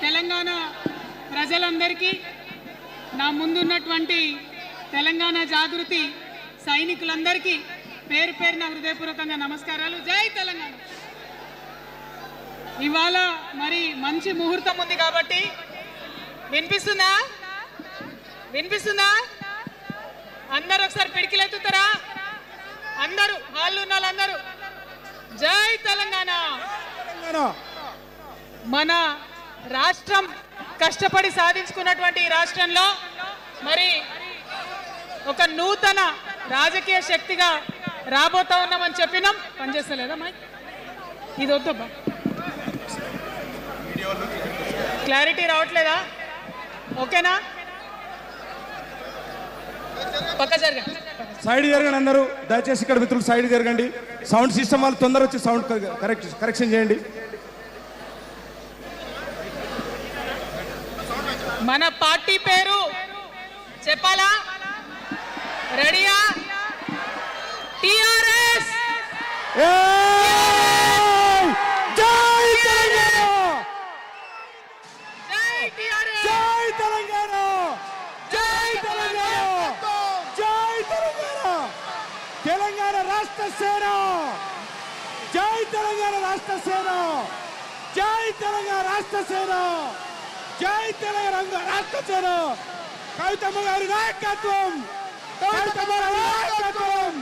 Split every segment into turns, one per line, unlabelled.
తెలంగాణ ప్రజలందరికీ నా ముందున్నటువంటి తెలంగాణ జాగృతి సైనికులందరికీ పేరు పేరున హృదయపూర్వకంగా నమస్కారాలు. జై తెలంగాణ. ఇవాళ మరి మంచి ముహూర్తం ఉంది కాబట్టి వినిపిస్తుందా? అందరూ ఒకసారి పిడికిలెత్తుతారా? అందరూ హాల్లో ఉన్న వాళ్ళందరూ జై తెలంగాణ. మన రాష్ట్రం కష్టపడి సాధించుకున్నటువంటి ఈ రాష్ట్రంలో మరి ఒక నూతన రాజకీయ శక్తిగా రాబోతా ఉన్నామని చెప్పినాం. పనిచేస్తలేదా మైక్? ఇది వద్దబ్బా, క్లారిటీ రావట్లేదా? ఓకేనా? పక్క జరగండి,
సైడ్ జరగండి. అందరూ దయచేసి ఇక్కడ మిత్రులు సైడ్ జరగండి. సౌండ్ సిస్టమ్ వాళ్ళు తొందర వచ్చి సౌండ్ కరెక్షన్ చేయండి.
మన పార్టీ పేరు చెప్పాలా? రెడీయా? టిఆర్ఎస్.
జై తెలంగాణ,
జై టిఆర్ఎస్,
జై తెలంగాణ, జై తెలంగాణ, జై తెలంగాణ. తెలంగాణ రాష్ట్ర సేన, జై తెలంగాణ రాష్ట్ర సేన, జై తెలంగాణ రాష్ట్ర సేన, జై తెలంగాణ రాష్ట్ర సేన. కవితమ్మ గారి నాయకత్వం, కవితమ్మ గారి నాయకత్వం,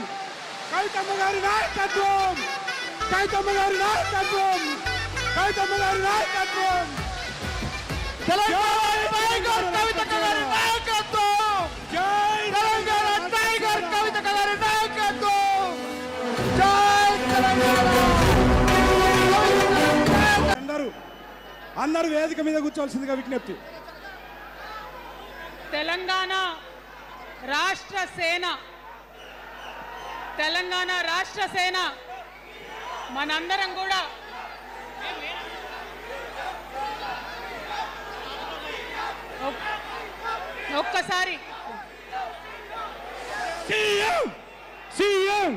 కవితమ్మ గారి నాయకత్వం, కవితమ్మ గారి నాయకత్వం, కవితమ్మ గారి నాయకత్వం. తెలంగాణ టైగర్ కవితమ్మ గారి నాయకత్వం, జై తెలంగాణ టైగర్ కవితమ్మ గారి నాయకత్వం, జై తెలంగాణ. అందరూ వేదిక మీద కూర్చోవలసిందిగా విజ్ఞప్తి.
తెలంగాణ రాష్ట్ర సేన, తెలంగాణ రాష్ట్ర సేన మనందరం కూడా ఒక్కసారి
సీఎం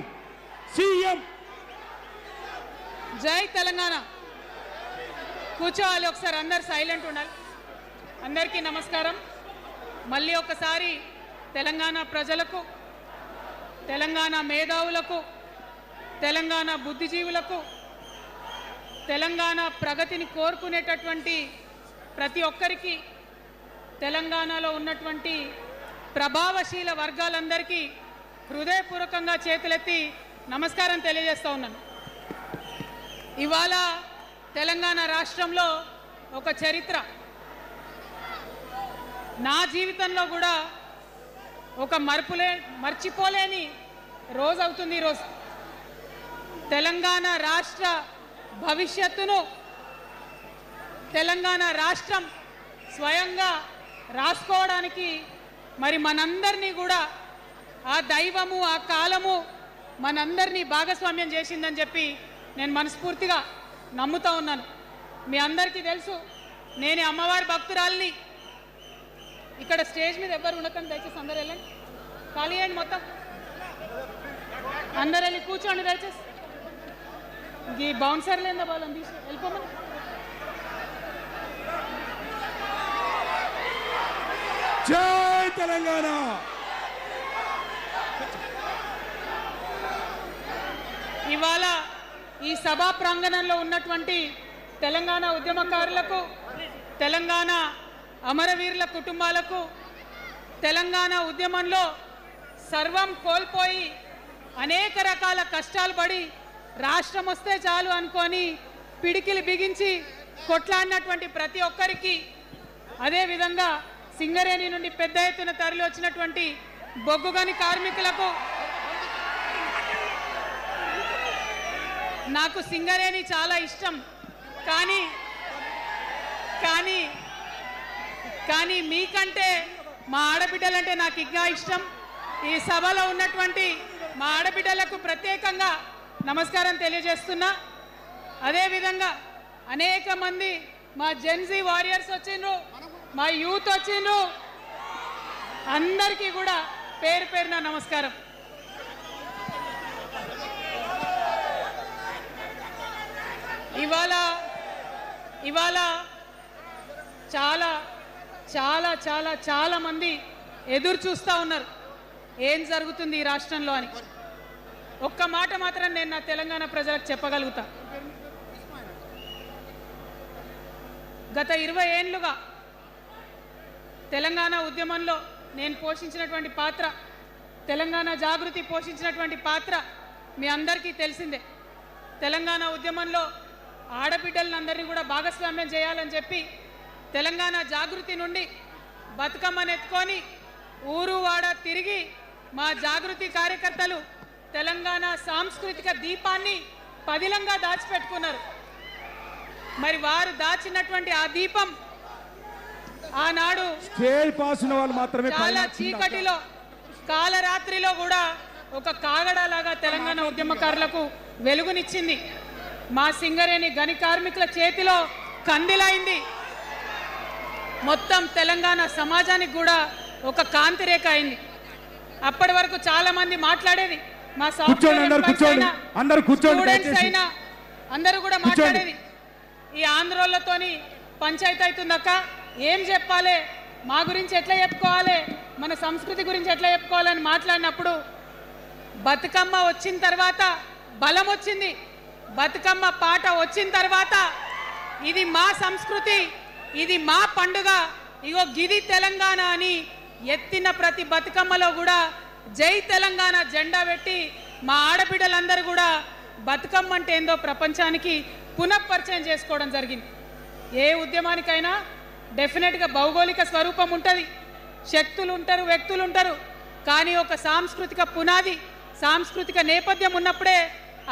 జై తెలంగాణ కూర్చోవాలి. ఒకసారి అందరు సైలెంట్ ఉండాలి. అందరికీ నమస్కారం. మళ్ళీ ఒకసారి తెలంగాణ ప్రజలకు, తెలంగాణ మేధావులకు, తెలంగాణ బుద్ధిజీవులకు, తెలంగాణ ప్రగతిని కోరుకునేటటువంటి ప్రతి ఒక్కరికి, తెలంగాణలో ఉన్నటువంటి ప్రభావశీల వర్గాలందరికీ హృదయపూర్వకంగా చేతులెత్తి నమస్కారం తెలియజేస్తూ ఉన్నాను. ఇవాళ తెలంగాణ రాష్ట్రంలో ఒక చరిత్ర, నా జీవితంలో కూడా ఒక మర్చిపోలేని రోజు అవుతుంది ఈరోజు. తెలంగాణ రాష్ట్ర భవిష్యత్తును తెలంగాణ రాష్ట్రం స్వయంగా రాసుకోవడానికి మరి మనందరినీ కూడా ఆ దైవము, ఆ కాలము మనందరినీ భాగస్వామ్యం చేసిందని చెప్పి నేను మనస్ఫూర్తిగా నమ్ముతా ఉన్నాను. మీ అందరికీ తెలుసు, నేను అమ్మవారి భక్తురాలిని. ఇక్కడ స్టేజ్ మీద ఎవ్వరు ఉండకండి, దయచేసి అందరు వెళ్ళండి, ఖాళీ అయ్యండి మొత్తం. అందరు వెళ్ళి కూర్చోండి దయచేసి. ఈ బౌన్సర్ లేదా వాళ్ళని తీసి వెళ్ళిపోమని.
జై తెలంగాణ.
ఇవాళ ఈ సభా ప్రాంగణంలో ఉన్నటువంటి తెలంగాణ ఉద్యమకారులకు, తెలంగాణ అమరవీరుల కుటుంబాలకు, తెలంగాణ ఉద్యమంలో సర్వం కోల్పోయి అనేక రకాల కష్టాలు పడి రాష్ట్రం వస్తే చాలు అనుకొని పిడికిలు బిగించి కొట్లాడినటువంటి ప్రతి ఒక్కరికి, అదేవిధంగా సింగరేణి నుండి పెద్ద ఎత్తున తరలి వచ్చినటువంటి బొగ్గుగని కార్మికులకు, నాకు సింగరేణి చాలా ఇష్టం, కానీ మీకంటే మా ఆడబిడ్డలంటే నాకు ఇంకా ఇష్టం. ఈ సభలో ఉన్నటువంటి మా ఆడబిడ్డలకు ప్రత్యేకంగా నమస్కారం తెలియజేస్తున్నా. అదేవిధంగా అనేక మంది మా జెన్జీ వారియర్స్ వచ్చిండ్రు, మా యూత్ వచ్చిండ్రు, అందరికీ కూడా పేరు పేరున నమస్కారం. ఇవాళ ఇవాళ చాలా చాలా చాలా చాలా మంది ఎదురు చూస్తూ ఉన్నారు ఏం జరుగుతుంది ఈ రాష్ట్రంలో అని. ఒక్క మాట మాత్రం నేను నా తెలంగాణ ప్రజలకు చెప్పగలుగుతా. గత 20 ఏళ్లుగా తెలంగాణ ఉద్యమంలో నేను పోషించినటువంటి పాత్ర, తెలంగాణ జాగృతి పోషించినటువంటి పాత్ర మీ అందరికీ తెలిసిందే. తెలంగాణ ఉద్యమంలో ఆడబిడ్డలందరినీ కూడా భాగస్వామ్యం చేయాలని చెప్పి తెలంగాణ జాగృతి నుండి బతుకమ్మను ఎత్తుకొని ఊరు వాడ తిరిగి మా జాగృతి కార్యకర్తలు తెలంగాణ సాంస్కృతిక దీపాన్ని పదిలంగా దాచిపెట్టుకున్నారు. మరి వారు దాచినటువంటి ఆ దీపం ఆనాడు
స్టేజ్ పాస్ ఉన్న వాళ్ళు మాత్రమే
చాలా చీకటిలో కాలరాత్రిలో కూడా ఒక కాగడాలాగా తెలంగాణ ఉద్యమకారులకు వెలుగునిచ్చింది. మా సింగరేణి గని కార్మికుల చేతిలో కందిలైంది. మొత్తం తెలంగాణ సమాజానికి కూడా ఒక కాంతిరేఖ అయింది. అప్పటి వరకు చాలా మంది మాట్లాడేది, మా స్టూడెంట్స్ అయినా అందరూ కూడా మాట్లాడేది, ఈ ఆంధ్రోళ్ళతోని పంచాయతీ అవుతుందక్క, ఏం చెప్పాలి, మా గురించి ఎట్లా చెప్పుకోవాలి, మన సంస్కృతి గురించి ఎట్లా చెప్పుకోవాలని మాట్లాడినప్పుడు బతుకమ్మ వచ్చిన తర్వాత బలం వచ్చింది. బతుకమ్మ పాట వచ్చిన తర్వాత ఇది మా సంస్కృతి, ఇది మా పండుగ, ఇగో గిది తెలంగాణ అని ఎత్తిన ప్రతి బతుకమ్మలో కూడా జై తెలంగాణ జెండా పెట్టి మా ఆడబిడ్డలందరూ కూడా బతుకమ్మ అంటే ఏందో ప్రపంచానికి పునఃపరిచయం చేసుకోవడం జరిగింది. ఏ ఉద్యమానికైనా డెఫినెట్గా భౌగోళిక స్వరూపం ఉంటుంది, శక్తులు ఉంటారు, వ్యక్తులు ఉంటారు, కానీ ఒక సాంస్కృతిక పునాది, సాంస్కృతిక నేపథ్యం ఉన్నప్పుడే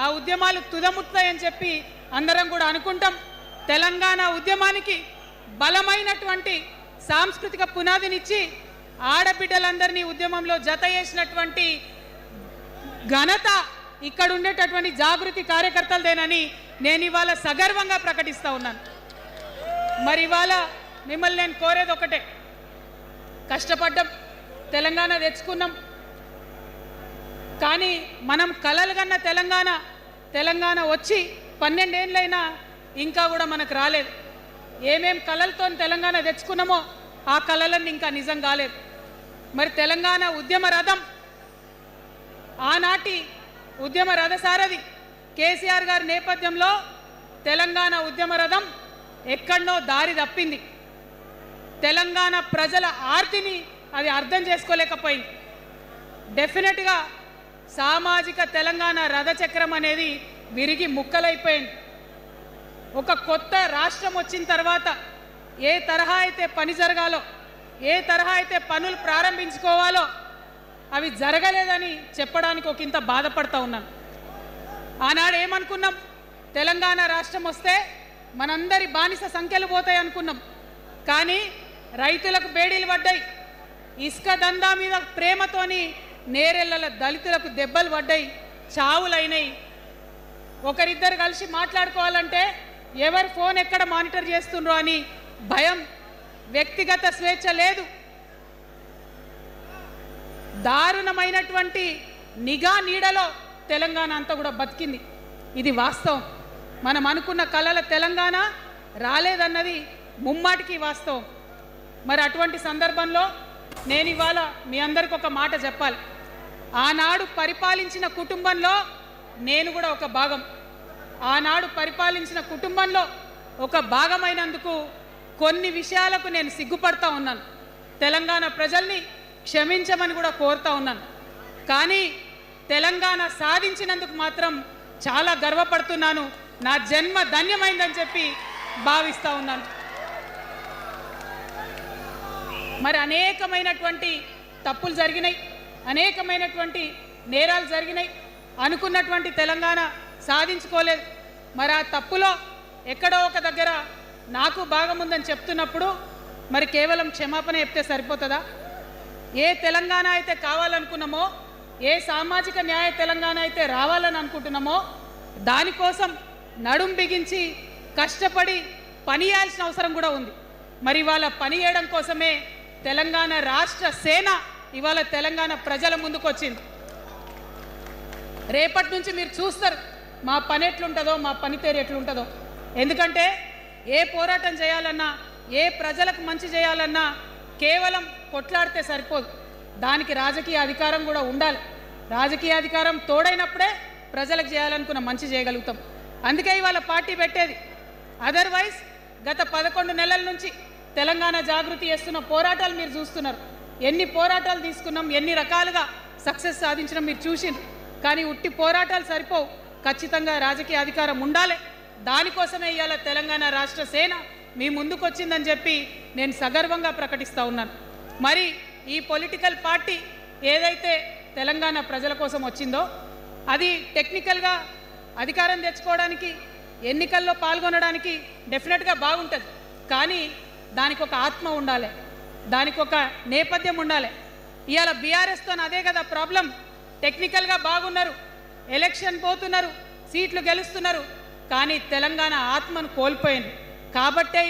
ఆ ఉద్యమాలు తుదముట్టాయని చెప్పి అందరం కూడా అనుకుంటాం. తెలంగాణ ఉద్యమానికి బలమైనటువంటి సాంస్కృతిక పునాదినిచ్చి ఆడబిడ్డలందరినీ ఉద్యమంలో జత చేసినటువంటి ఘనత ఇక్కడ ఉండేటటువంటి జాగృతి కార్యకర్తలదేనని నేను ఇవాళ సగర్వంగా ప్రకటిస్తూ ఉన్నాను. మరి ఇవాళ మిమ్మల్ని నేను కోరేది ఒకటే, కష్టపడ్డాం, తెలంగాణ తెచ్చుకున్నాం, కానీ మనం కలలు కన్న తెలంగాణ వచ్చి 12 ఏళ్ళైనా ఇంకా కూడా మనకు రాలేదు. ఏమేం కలలతో తెలంగాణ తెచ్చుకున్నామో ఆ కలలన్నీ ఇంకా నిజం కాలేదు. మరి తెలంగాణ ఉద్యమ రథం, ఆనాటి ఉద్యమ రథసారథి కేసీఆర్ గారి నేపథ్యంలో తెలంగాణ ఉద్యమ రథం ఎక్కడనో దారి తప్పింది. తెలంగాణ ప్రజల ఆర్తిని అది అర్థం చేసుకోలేకపోయింది. డెఫినెట్గా సామాజిక తెలంగాణ రథచక్రం అనేది విరిగి ముక్కలైపోయింది. ఒక కొత్త రాష్ట్రం వచ్చిన తర్వాత ఏ తరహా అయితే పని జరగాలో, ఏ తరహా అయితే పనులు ప్రారంభించుకోవాలో అవి జరగలేదని చెప్పడానికి ఒక ఇంత బాధపడతా ఉన్నాను. ఆనాడు ఏమనుకున్నాం, తెలంగాణ రాష్ట్రం వస్తే మనందరి బానిస సంఖ్యలు పోతాయి అనుకున్నాం, కానీ రైతులకు బేడీలు పడ్డాయి, ఇసుక దందా మీద ప్రేమతోని నేరెళ్ళల దళితులకు దెబ్బలు పడ్డాయి, చావులైనాయి. ఒకరిద్దరు కలిసి మాట్లాడుకోవాలంటే ఎవరు ఫోన్ ఎక్కడ మానిటర్ చేస్తుండ్రో అని భయం, వ్యక్తిగత స్వేచ్ఛ లేదు, దారుణమైనటువంటి నిఘా నీడలో తెలంగాణ అంతా కూడా బతికింది. ఇది వాస్తవం. మనం అనుకున్న కలల తెలంగాణ రాలేదన్నది ముమ్మాటికి వాస్తవం. మరి అటువంటి సందర్భంలో నేను ఇవాళ మీ అందరికి ఒక మాట చెప్పాలి. ఆనాడు పరిపాలించిన కుటుంబంలో నేను కూడా ఒక భాగం. ఆనాడు పరిపాలించిన కుటుంబంలో ఒక భాగమైనందుకు కొన్ని విషయాలకు నేను సిగ్గుపడతా ఉన్నాను. తెలంగాణ ప్రజల్ని క్షమించమని కూడా కోరుతా ఉన్నాను. కానీ తెలంగాణ సాధించినందుకు మాత్రం చాలా గర్వపడుతున్నాను. నా జన్మ ధన్యమైందని చెప్పి భావిస్తూ ఉన్నాను. మరి అనేకమైనటువంటి తప్పులు జరిగినాయి, అనేకమైనటువంటి నేరాలు జరిగినాయి, అనుకున్నటువంటి తెలంగాణ సాధించుకోలేదు. మరి ఆ తప్పులో ఎక్కడో ఒక దగ్గర నాకు భాగం ఉందని చెప్తున్నప్పుడు మరి కేవలం క్షమాపణ చెప్తే సరిపోతుందా? ఏ తెలంగాణ అయితే కావాలనుకున్నామో, ఏ సామాజిక న్యాయ తెలంగాణ అయితే రావాలని అనుకుంటున్నామో దానికోసం నడుం బిగించి కష్టపడి పని చేయాల్సిన అవసరం కూడా ఉంది. మరి ఇవాళ పని చేయడం కోసమే తెలంగాణ రాష్ట్ర సేన ఇవాళ తెలంగాణ ప్రజల ముందుకు వచ్చింది. రేపటి నుంచి మీరు చూస్తారు మా పని ఎట్లుంటుందో, మా పనితీరు ఎట్లుంటుందో. ఎందుకంటే ఏ పోరాటం చేయాలన్నా ఏ ప్రజలకు మంచి చేయాలన్నా కేవలం కొట్లాడితే సరిపోదు, దానికి రాజకీయ అధికారం కూడా ఉండాలి. రాజకీయ అధికారం తోడైనప్పుడే ప్రజలకు చేయాలనుకున్న మంచి చేయగలుగుతాం. అందుకే ఇవాళ పార్టీ పెట్టేది. అదర్వైజ్ గత 11 నెలల నుంచి తెలంగాణ జాగృతి చేస్తున్న పోరాటాలు మీరు చూస్తున్నారు. ఎన్ని పోరాటాలు తీసుకున్నాం, ఎన్ని రకాలుగా సక్సెస్ సాధించడం మీరు చూసిండ్రు. కానీ ఉట్టి పోరాటాలు సరిపోవు, ఖచ్చితంగా రాజకీయ అధికారం ఉండాలి. దానికోసమే ఇవాళ తెలంగాణ రాష్ట్ర సేన మీ ముందుకు వచ్చిందని చెప్పి నేను సగర్వంగా ప్రకటిస్తూ ఉన్నాను. మరి ఈ పొలిటికల్ పార్టీ ఏదైతే తెలంగాణ ప్రజల కోసం వచ్చిందో అది టెక్నికల్గా అధికారం తెచ్చుకోవడానికి, ఎన్నికల్లో పాల్గొనడానికి డెఫినెట్గా బాగుంటుంది. కానీ దానికి ఒక ఆత్మ ఉండాలి, దానికి ఒక నేపథ్యం ఉండాలి. ఇవాళ బీఆర్ఎస్తో అదే కదా ప్రాబ్లం. టెక్నికల్గా బాగున్నారు, ఎలక్షన్ పోతున్నారు, సీట్లు గెలుస్తున్నారు, కానీ తెలంగాణ ఆత్మను కోల్పోయింది. కాబట్టే